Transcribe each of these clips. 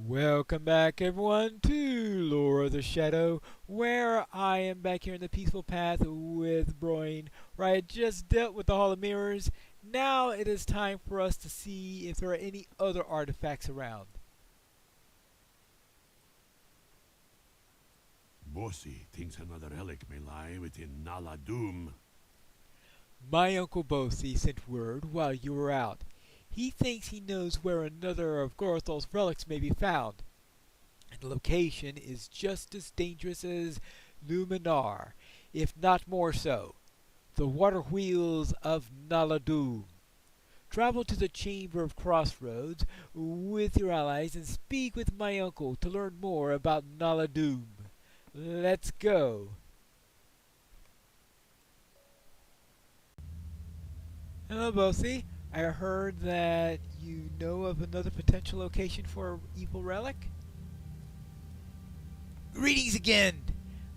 Welcome back, everyone, to Lore of the Shadow, where I am back here in the Peaceful Path with Broin, where I just dealt with the Hall of Mirrors. Now it is time for us to see if there are any other artifacts around. Bossy thinks another relic may lie within Nala Doom. My Uncle Bosi sent word while you were out. He thinks he knows where another of Gorthal's relics may be found. And the location is just as dangerous as Luminar, if not more so. The water wheels of Naladoom. Travel to the Chamber of Crossroads with your allies and speak with my uncle to learn more about Naladoom. Let's go. Hello, Bossy. I heard that you know of another potential location for an evil relic? Greetings again!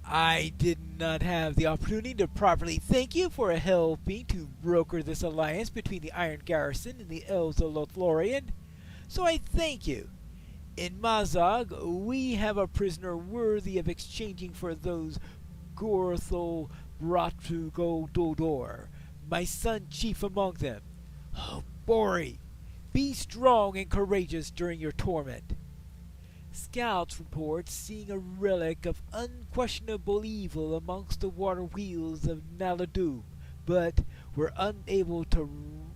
I did not have the opportunity to properly thank you for helping to broker this alliance between the Iron Garrison and the Elves of Lothlorien, so I thank you. In Mazog, we have a prisoner worthy of exchanging for those Gorthal brought to Goldodor, my son chief among them. Oh, Bori, be strong and courageous during your torment. Scouts report seeing a relic of unquestionable evil amongst the water wheels of Naladoom, but were unable to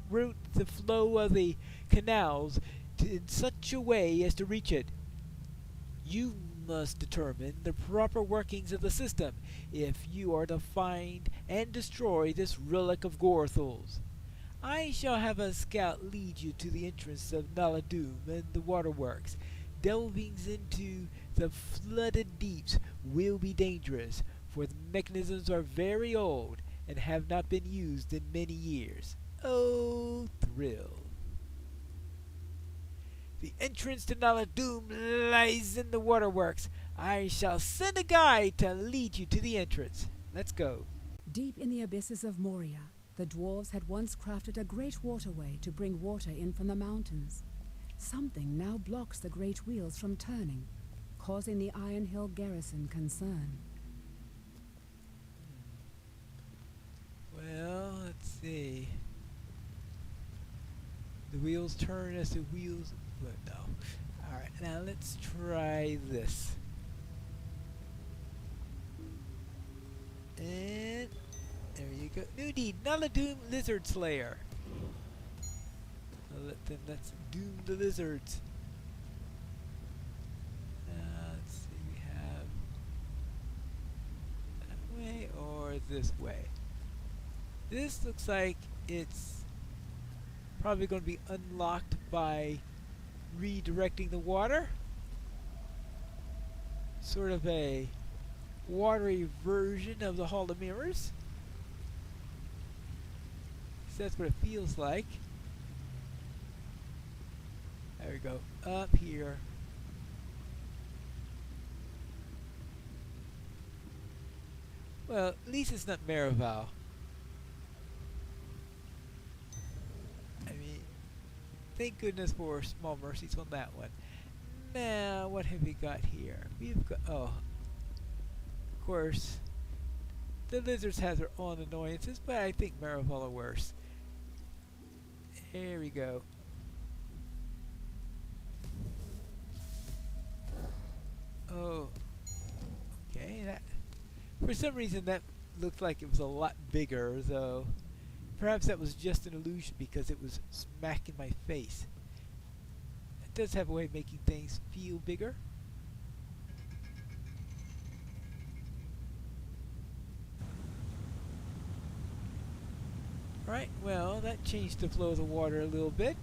route the flow of the canals in such a way as to reach it. You must determine the proper workings of the system if you are to find and destroy this relic of Gorthal's. I shall have a scout lead you to the entrance of Naladoom and the waterworks. Delvings into the flooded deeps will be dangerous, for the mechanisms are very old and have not been used in many years. Oh, thrill. The entrance to Naladoom lies in the waterworks. I shall send a guide to lead you to the entrance. Let's go. Deep in the abysses of Moria, the dwarves had once crafted a great waterway to bring water in from the mountains. Something now blocks the great wheels from turning, causing the Iron Hill garrison concern. Well, let's see. The wheels turn as the wheels... Well, no. Alright, now let's try this. And... there you go. New deed, Naladoom Lizard Slayer. Then let's doom the lizards. Let's see, we have that way or this way. This looks like it's probably going to be unlocked by redirecting the water. Sort of a watery version of the Hall of Mirrors. So that's what it feels like. There we go. Up here. Well, at least it's not Marival. I mean, thank goodness for small mercies on that one. Now, what have we got here? We've got, oh, of course, the lizards have their own annoyances, but I think Marival are worse. There we go. Oh, okay, that, for some reason that looked like it was a lot bigger, though perhaps that was just an illusion because it was smack in my face. It does have a way of making things feel bigger. Right, well, that changed the flow of the water a little bit.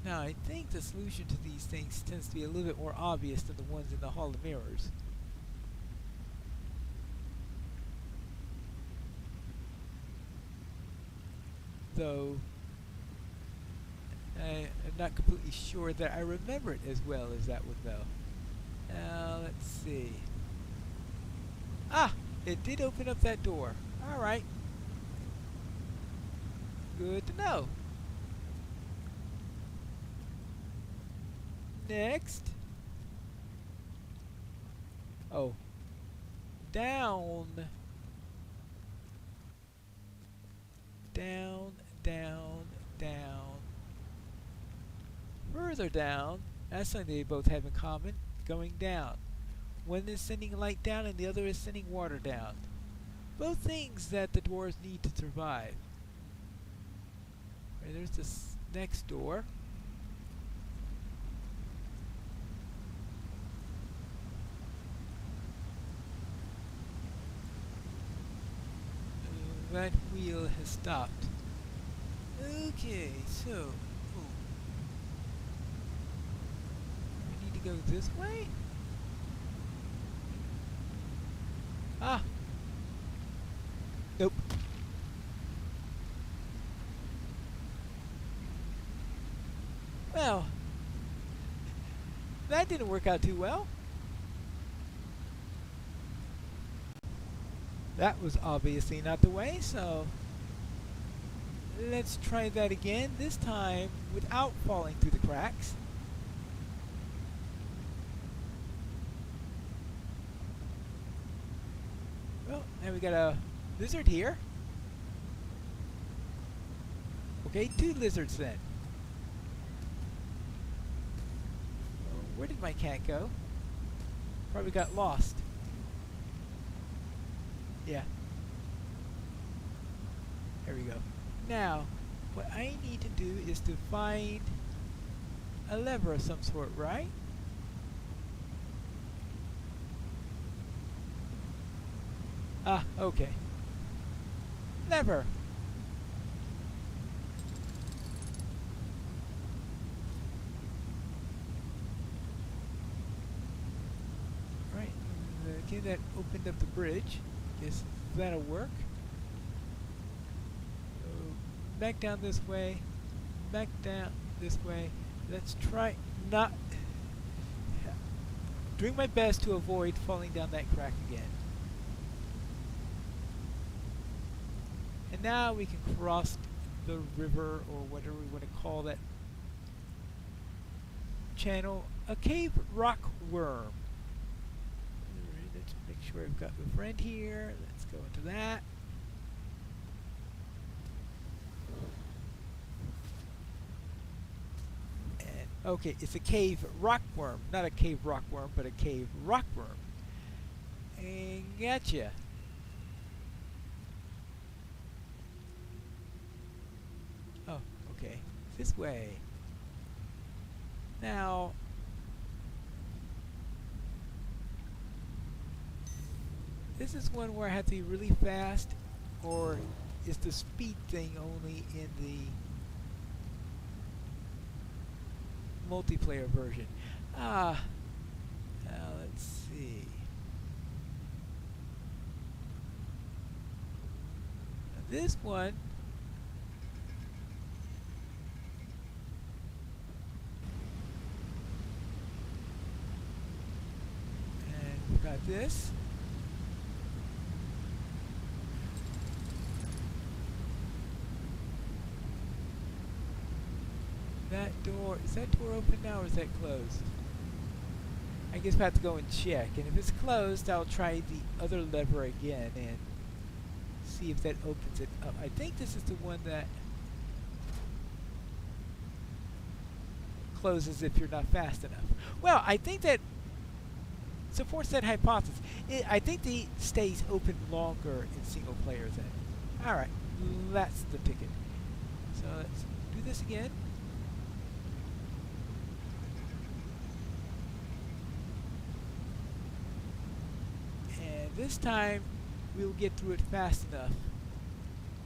Now, I think the solution to these things tends to be a little bit more obvious than the ones in the Hall of Mirrors. Though, I'm not completely sure that I remember it as well as that one, though. Now, let's see. Ah! It did open up that door. Alright. Good to know. Next. Oh. Down. Down, down, down. Further down. That's something they both have in common. Going down. One is sending light down and the other is sending water down. Both things that the dwarves need to survive. Right, there's this next door. That wheel has stopped. Okay, so we need to go this way? Ah! Nope. Well, that didn't work out too well. That was obviously not the way, so let's try that again, this time without falling through the cracks. Well, now we got a lizard here. Okay, 2 lizards then. Where did my cat go? Probably got lost. Yeah. There we go. Now, what I need to do is to find a lever of some sort, right? Ah, okay. Lever. Right. Okay, that opened up the bridge. Guess that'll work. Back down this way. Back down this way. Let's try not... doing my best to avoid falling down that crack again. And now we can cross the river, or whatever we want to call that channel. A cave rock worm. Alright, let's make sure I've got my friend here. Let's go into that. And okay, it's a cave rock worm. Not a cave rock worm, but a cave rock worm. And gotcha. Oh, okay. This way. Now, this is one where I have to be really fast, or is the speed thing only in the multiplayer version? Ah, now let's see. Now this one, and we've got this. That door, is that door open now or is that closed? I guess I have to go and check, and if it's closed I'll try the other lever again and see if that opens it up. I think this is the one that closes if you're not fast enough. Well, I think that supports that hypothesis. I think the stays open longer in single player then. Alright, that's the ticket. So let's do this again. This time, we'll get through it fast enough,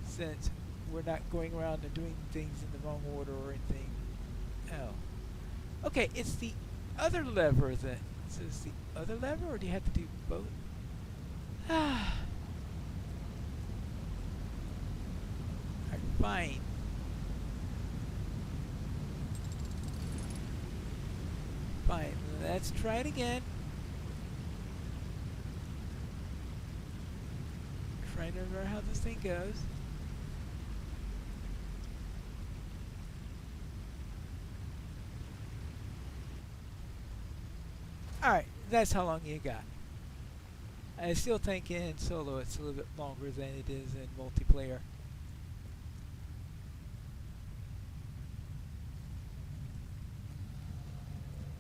since we're not going around and doing things in the wrong order or anything. Oh. Okay, it's the other lever then. So it's the other lever, or do you have to do both? Alright, fine. Fine, let's try it again. Trying to remember how this thing goes. Alright, that's how long you got. I still think in solo it's a little bit longer than it is in multiplayer.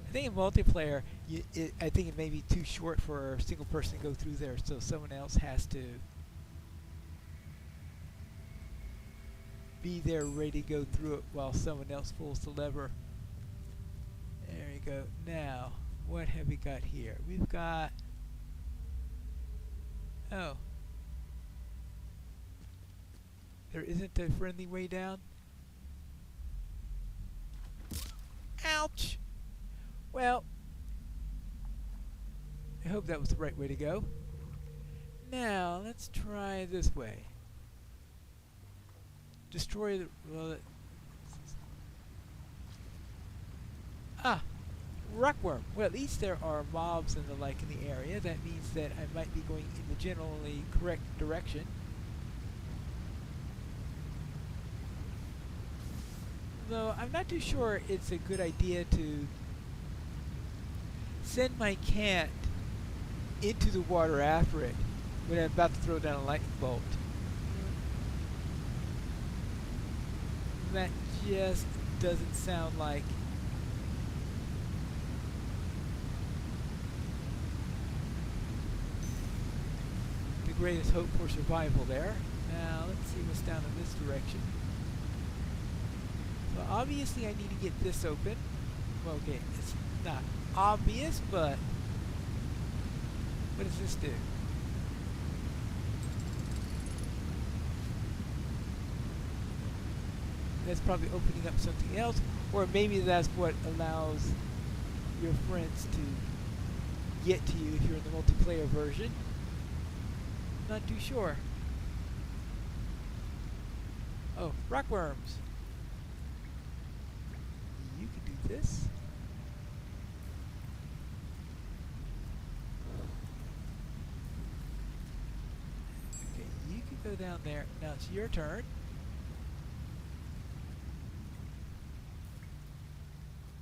I think in multiplayer, I think it may be too short for a single person to go through there, so someone else has to be there ready to go through it while someone else pulls the lever. There you go. Now, what have we got here? We've got... Oh. There isn't a friendly way down? Ouch! Well, I hope that was the right way to go. Now, let's try this way. Destroy the... Well, rockworm. Well, at least there are mobs and the like in the area. That means that I might be going in the generally correct direction. Though I'm not too sure it's a good idea to send my cat into the water after it when I'm about to throw down a lightning bolt. That just doesn't sound like the greatest hope for survival there. Now let's see what's down in this direction. So obviously I need to get this open. Well, okay, it's not obvious, but what does this do? That's probably opening up something else, or maybe that's what allows your friends to get to you if you're in the multiplayer version. Not too sure. Oh, rockworms. You can do this. Okay, you can go down there. Now it's your turn.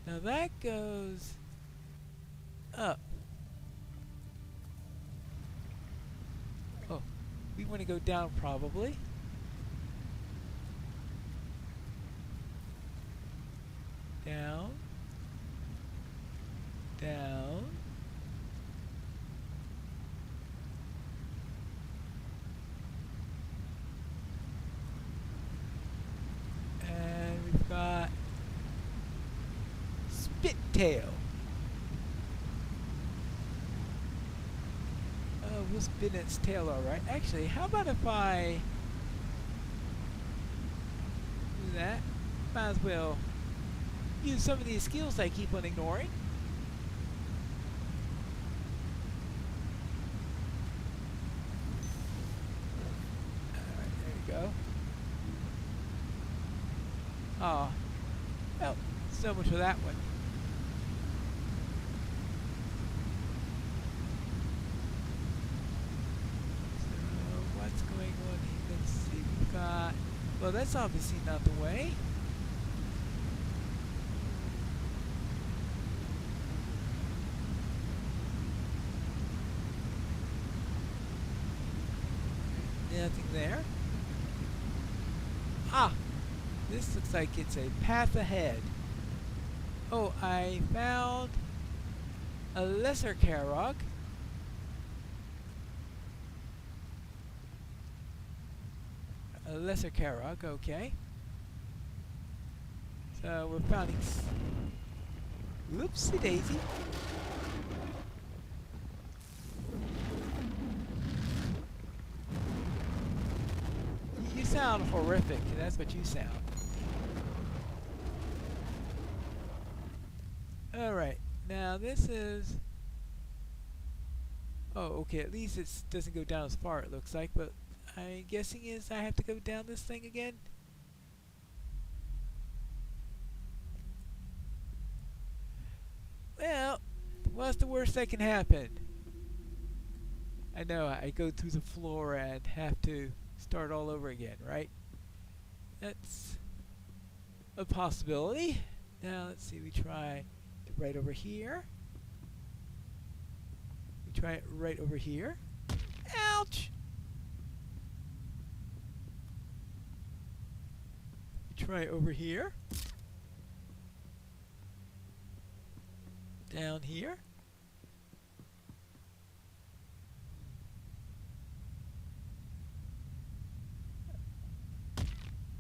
Now that goes up. Oh, we want to go down probably. Down. Down. And we've got Spittail. Oh, we'll spin its tail alright. Actually, how about if I do that? Might as well use some of these skills I keep on ignoring. Alright, there you go. Oh, well, so much for that one. So, what's going on here? Let's see, we've got... Well, that's obviously not the way. Nothing there. Ah! This looks like it's a path ahead. Oh, I found a lesser Carrog. A lesser Carrog, okay. So we're finding... Whoopsie daisy. You sound horrific, that's what you sound. Alright, now this is... Oh, okay, at least it doesn't go down as far it looks like, but I'm guessing is I have to go down this thing again? Well, what's the worst that can happen? I know, I go through the floor and have to start all over again, right? That's a possibility. Now, let's see, we try right over here. We try it right over here. Ouch! We try it over here. Down here.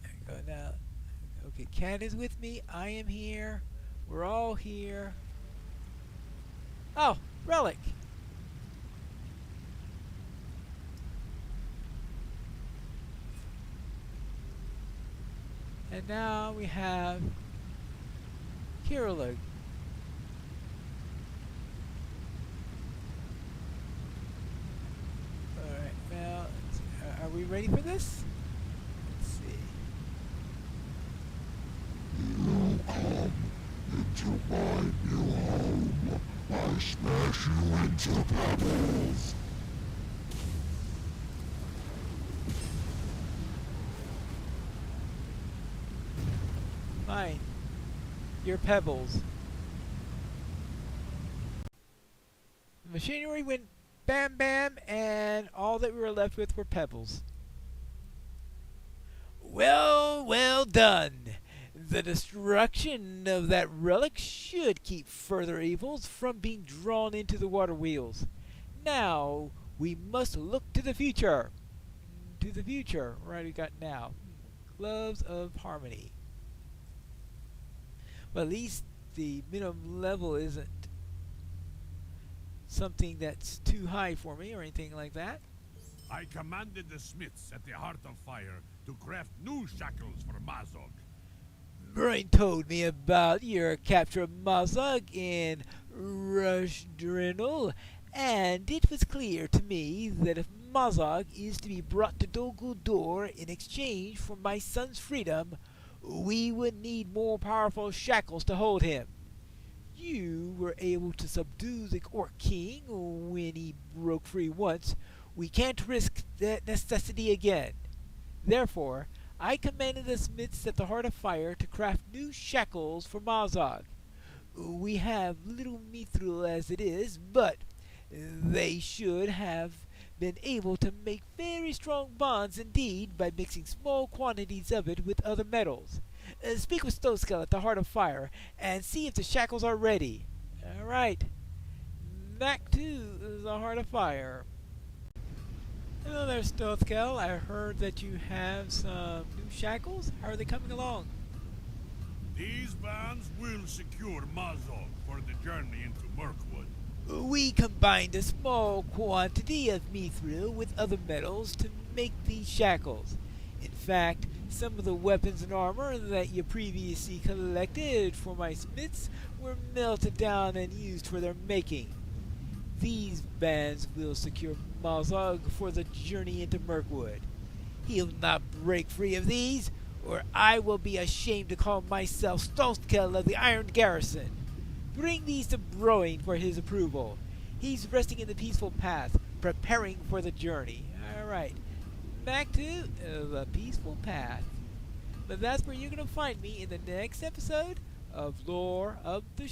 There we go now. Okay, Cat is with me. I am here. We're all here. Oh, relic. And now we have Kirillug. Alright, now, are we ready for this? Let's see. You come into my new home. I smash you into pebbles. Fine. Your pebbles. The machinery went bam bam, and all that we were left with were pebbles. Well, well done. The destruction of that relic should keep further evils from being drawn into the water wheels. Now, we must look to the future. To the future. Right, we got now. Gloves of Harmony. Well, at least the minimum level isn't something that's too high for me or anything like that. I commanded the smiths at the Heart of Fire to craft new shackles for Mazog. Brain told me about your capture of Mazog in Rushdrinel, and it was clear to me that if Mazog is to be brought to Dol Guldur in exchange for my son's freedom, we would need more powerful shackles to hold him. You were able to subdue the Orc King when he broke free once. We can't risk that necessity again. Therefore, I commanded the smiths at the Heart of Fire to craft new shackles for Mazog. We have little mithril as it is, but they should have been able to make very strong bonds indeed by mixing small quantities of it with other metals. Speak with Stoneskull at the Heart of Fire and see if the shackles are ready. Alright. Back to the Heart of Fire. Hello there, Stoneskull. I heard that you have some new shackles. How are they coming along? These bands will secure Mazog for the journey into Mirkwood. We combined a small quantity of mithril with other metals to make these shackles. In fact, some of the weapons and armor that you previously collected for my smiths were melted down and used for their making. These bands will secure Mazog for the journey into Mirkwood. He'll not break free of these, or I will be ashamed to call myself Stoneskull of the Iron Garrison. Bring these to Broin for his approval. He's resting in the peaceful path, preparing for the journey. Alright, back to the peaceful path. But that's where you're going to find me in the next episode of Lore of the